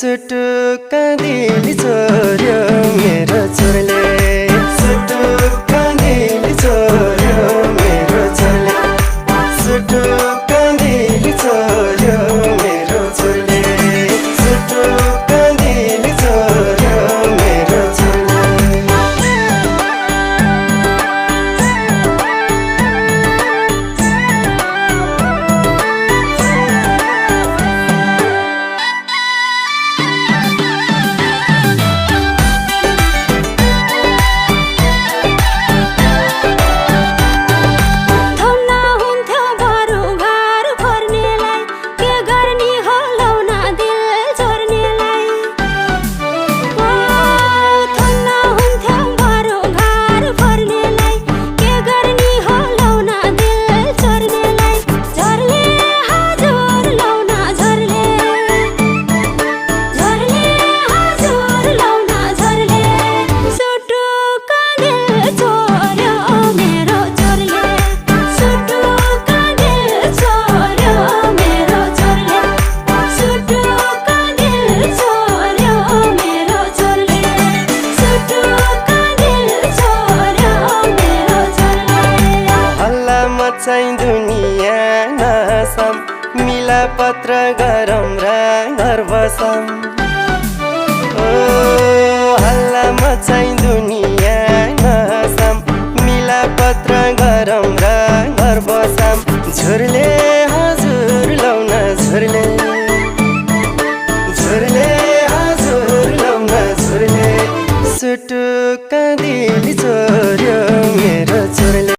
सुटुक्का दिली छोर्यो मेरो छोरले सुटुक्का दिली छोर्यो मेरो छोरले सुटुक्का दिली छोर्यो मेरो छोरले सुटुक्का दिली छोर्यो मेरो छोरले चाहिँ दुनिया नसम मिला पत्र गरौँ र घर बसौँ ओ हल्ला मचाइ दुनिया नसम मिला पत्र गरौँ र घर बसौँ झुरले हजुर लौन झुरले झुरले हजुर लौन झुरले सुटुक्का दिली छोर्यो मेरो छोरले